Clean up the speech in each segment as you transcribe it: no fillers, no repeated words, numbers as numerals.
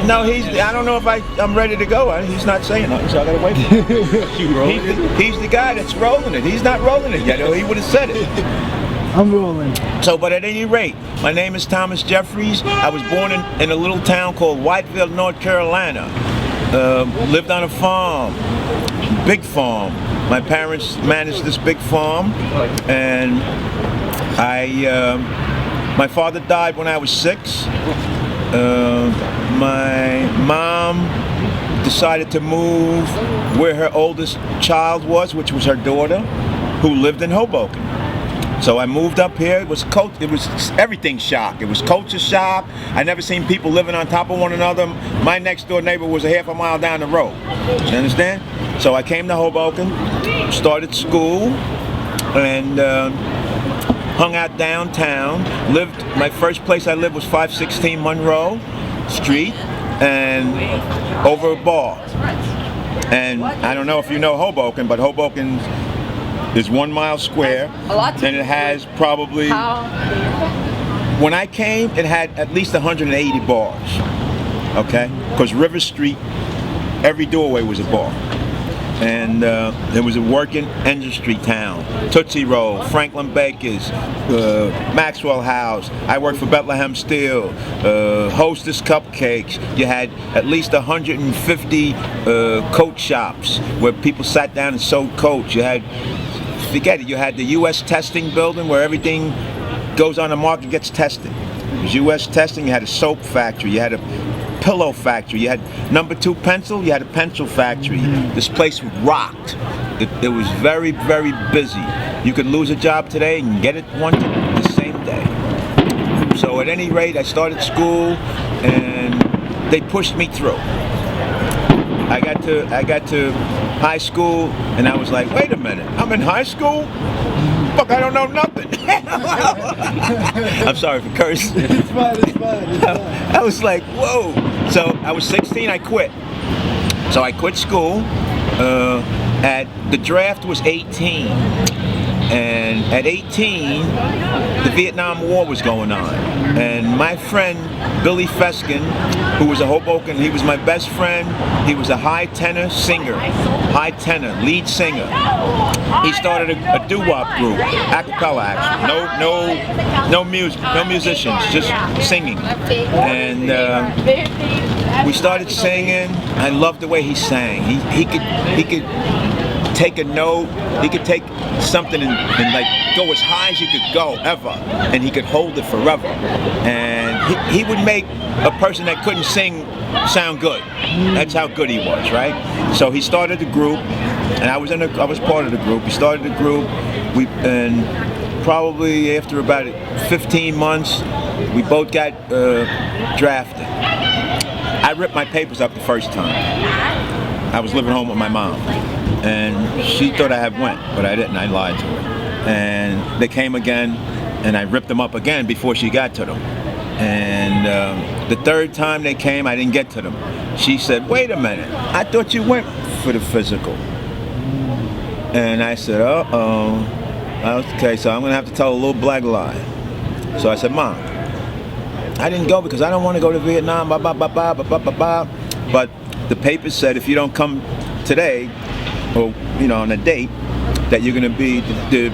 No, I don't know if I'm ready to go. He's not saying nothing, so I gotta wait for him. He's the guy that's rolling it. He's not rolling it yet, or he would have said it. I'm rolling. So, but at any rate, my name is Thomas Jeffries. I was born in a little town called Whiteville, North Carolina. Lived on a farm, big farm. My parents managed this big farm, and my father died when I was 6. My mom decided to move where her oldest child was, which was her daughter, who lived in Hoboken. So I moved up here. It was everything shock. It was culture shock. I never seen people living on top of one another. My next door neighbor was a half a mile down the road. You understand? So I came to Hoboken, started school, and hung out downtown. My first place I lived was 516 Monroe Street, and over a bar. And I don't know if you know Hoboken, but Hoboken is 1 mile square, and it has probably, when I came, it had at least 180 bars, okay? Because River Street, every doorway was a bar. And there was a working industry town. Tootsie Roll, Franklin Baker's, Maxwell House. I worked for Bethlehem Steel, Hostess Cupcakes. You had at least 150 coat shops where people sat down and sold coats. You had, forget it, you had the U.S. testing building where everything goes on the market and gets tested. It was U.S. testing. You had a soap factory. You had a pillow factory. You had number 2 pencil. You had a pencil factory. This place rocked. It was very, very busy. You could lose a job today and get it the same day. So at any rate, I started school and they pushed me through. I got to high school and I was like, wait a minute, I'm in high school? Fuck, I don't know nothing. I'm sorry for cursing. It's fine. I was like, whoa. So I was 16, I quit. So I quit school. The draft was 18. And at 18, the Vietnam War was going on. And my friend, Billy Feskin, who was a Hoboken, he was my best friend. He was a high tenor singer, lead singer. He started a doo-wop group, a cappella actually. No musicians, just singing. And we started singing. I loved the way he sang. He could take a note, he could take something and like go as high as you could go ever, and he could hold it forever. And he would make a person that couldn't sing sound good. That's how good he was, right? So he started a group, and I was part of the group. He started the group, and probably after about 15 months, we both got drafted. I ripped my papers up the first time. I was living home with my mom, and she thought I had went, but I didn't. I lied to her. And they came again, and I ripped them up again before she got to them. And the third time they came, I didn't get to them. She said, wait a minute, I thought you went for the physical. And I said, okay, so I'm gonna have to tell a little black lie. So I said, Mom, I didn't go because I don't want to go to Vietnam, blah, blah, blah, blah, blah, blah, blah. But the paper said if you don't come today, or on a date, that you're gonna be, the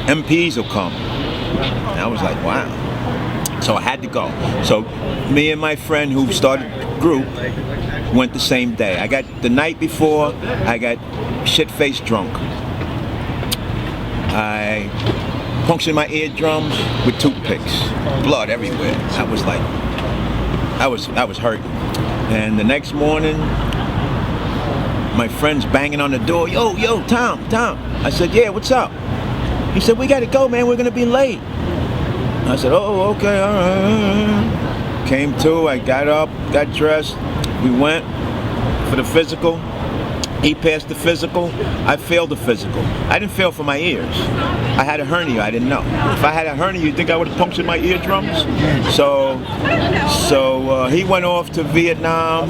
MPs will come. And I was like, wow. So I had to go. So me and my friend who started the group went the same day. The night before, I got shit-faced drunk. I punctured my eardrums with toothpicks, blood everywhere. I was like, I was hurting. And the next morning, my friend's banging on the door. Yo, Tom. I said, yeah, what's up? He said, we gotta go, man, we're gonna be late. I said, oh, okay, all right. Came to, I got up, got dressed. We went for the physical. He passed the physical. I failed the physical. I didn't fail for my ears. I had a hernia, I didn't know. If I had a hernia, you think I would have punctured my eardrums? So he went off to Vietnam.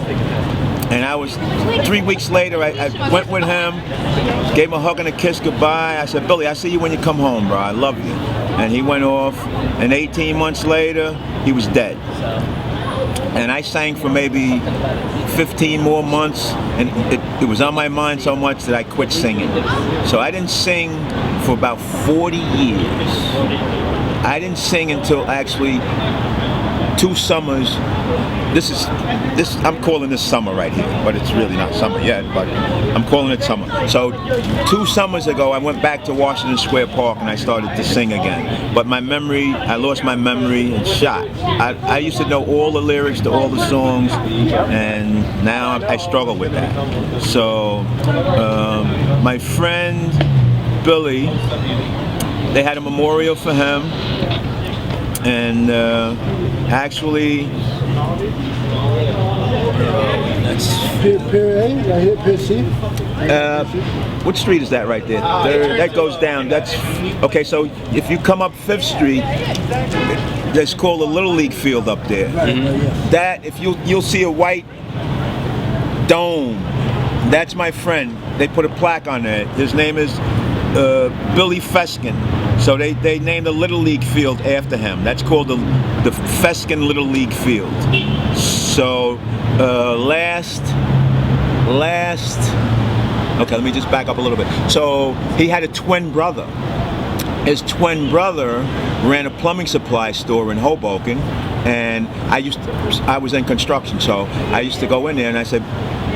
And I was 3 weeks later. I went with him, gave him a hug and a kiss goodbye. I said, Billy, I see you when you come home, bro. I love you. And he went off. And 18 months later, he was dead. And I sang for maybe 15 more months, and it was on my mind so much that I quit singing. So I didn't sing for about 40 years. I didn't sing until actually 2 summers. This I'm calling this summer right here, but it's really not summer yet, but I'm calling it summer. So 2 summers ago, I went back to Washington Square Park and I started to sing again. But my memory, I lost my memory and shot. I used to know all the lyrics to all the songs, and now I struggle with that. So my friend Billy, they had a memorial for him, and actually, Pier A, right here, Pier C. what street is that right there? That goes down. That's okay. So if you come up 5th Street, there's called a Little League field up there. That if you'll see a white dome. That's my friend. They put a plaque on there. His name is Billy Feskin. So they named the Little League field after him. That's called the Feskin Little League field. So last. Okay, let me just back up a little bit. So he had a twin brother. His twin brother ran a plumbing supply store in Hoboken, and I was in construction, so I used to go in there and I said,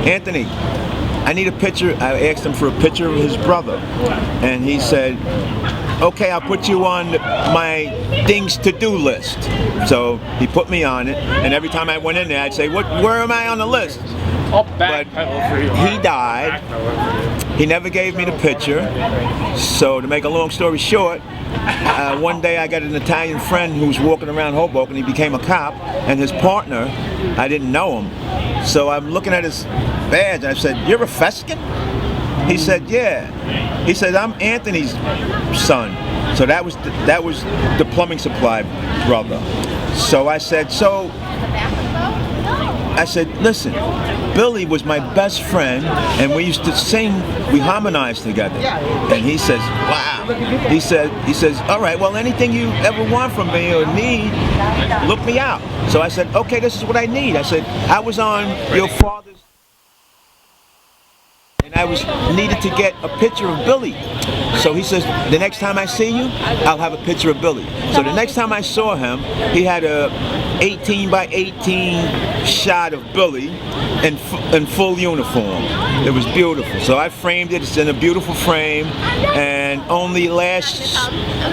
Anthony, I need a picture. I asked him for a picture of his brother, and he said, okay, I'll put you on my things to do list. So he put me on it, and every time I went in there, I'd say, where am I on the list? But he died. He never gave me the picture. So to make a long story short, one day I got an Italian friend who was walking around Hoboken. He became a cop, and his partner, I didn't know him. So I'm looking at his badge, and I said, you're a Feskin? He said, yeah. He said, I'm Anthony's son. So that was the plumbing supply brother. So I said, listen, Billy was my best friend, and we used to sing, we harmonized together. And he says, wow. He says, all right, well, anything you ever want from me or need, look me out. So I said, okay, this is what I need. I said, I was on your father's, and I needed to get a picture of Billy. So he says, the next time I see you, I'll have a picture of Billy. So the next time I saw him, he had a 18 by 18 shot of Billy in full uniform. It was beautiful. So I framed it. It's in a beautiful frame. And only last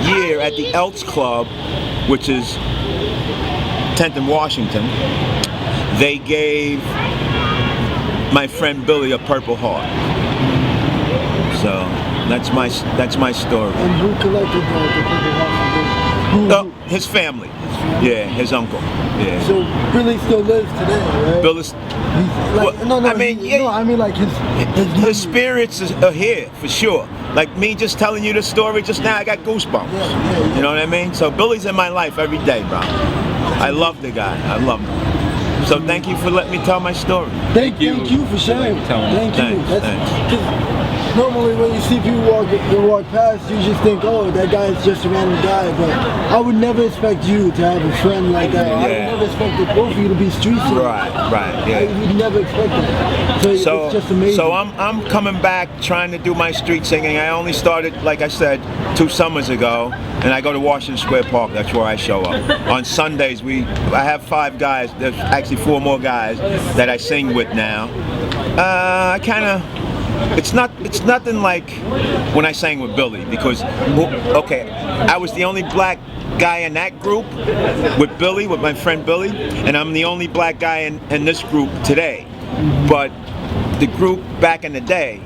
year at the Elks Club, which is 10th and Washington, they gave my friend Billy a Purple Heart. So that's my story. And who collected the Purple Heart? His family. Yeah, his uncle. Yeah. So Billy still lives today, right? Billy's. I mean like his spirits are here for sure. Like me just telling you the story just now, I got goosebumps. Yeah. You know what I mean? So Billy's in my life every day, bro. I love the guy. I love him. So thank you for letting me tell my story. Thank you for sharing. Thank you. Thanks. Normally when you see people walk past, you just think, oh, that guy is just a random guy. But I would never expect you to have a friend like that. I would never expect both of you to be street singers. Right. Yeah. I would never expect that. So it's just amazing. So I'm coming back trying to do my street singing. I only started, like I said, 2 summers ago, and I go to Washington Square Park. That's where I show up. On Sundays, I have 5 guys. There's actually 4 more guys that I sing with now. It's nothing like when I sang with Billy, because, okay, I was the only black guy in that group with Billy, with my friend Billy, and I'm the only black guy in this group today. But the group back in the day,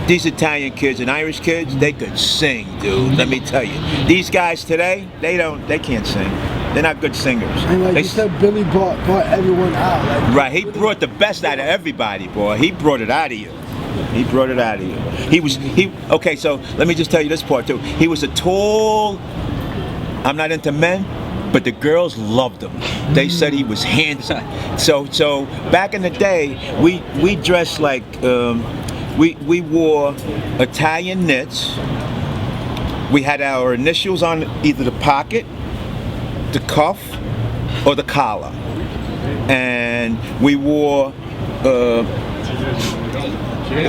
these Italian kids and Irish kids, they could sing, dude. Let me tell you. These guys today, they can't sing. They're not good singers. And like you said, Billy brought everyone out. Right, he brought the best out of everybody, boy. He brought it out of you. Okay, so let me just tell you this part too. He was a tall, I'm not into men, but the girls loved him. They said he was handsome. So back in the day, we dressed like we wore Italian knits. We had our initials on either the pocket, the cuff, or the collar, and we wore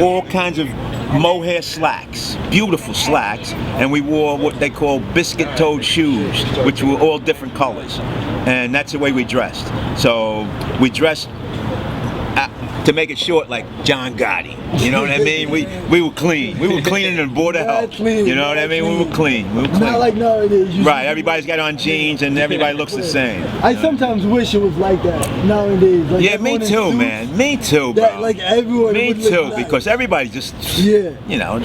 all kinds of mohair slacks, beautiful slacks, and we wore what they call biscuit-toed shoes, which were all different colors, and that's the way we dressed. So we dressed, to make it short, like John Gotti. You know what I mean? We were clean. We were cleaner than Board of Health. You know what I mean? We were clean. We were clean. Not like nowadays. Right. Everybody's got on jeans and everybody looks the same. I sometimes wish it was like that nowadays. Like yeah, me too, man. Me too, bro. That, like everyone. Me too, because everybody just, you know,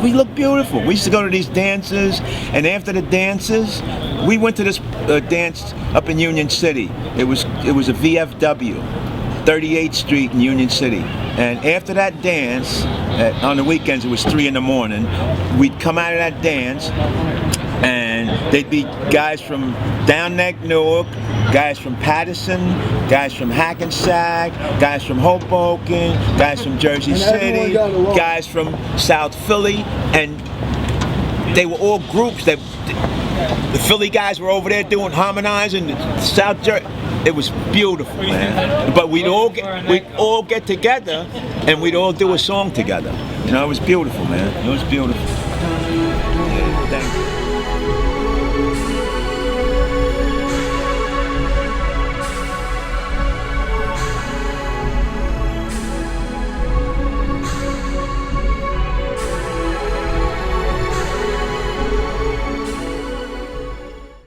we look beautiful. We used to go to these dances, and after the dances, we went to this dance up in Union City. It was a VFW. 38th Street in Union City, and after that dance, on the weekends it was 3 in the morning, we'd come out of that dance and they'd be guys from Down Neck, Newark, guys from Patterson, guys from Hackensack, guys from Hoboken, guys from Jersey City, guys from South Philly, and they were all groups. The Philly guys were over there doing harmonizing, South Jersey. It was beautiful, man. But we'd all get together and we'd all do a song together. You know, it was beautiful, man. It was beautiful. Yeah, thank you.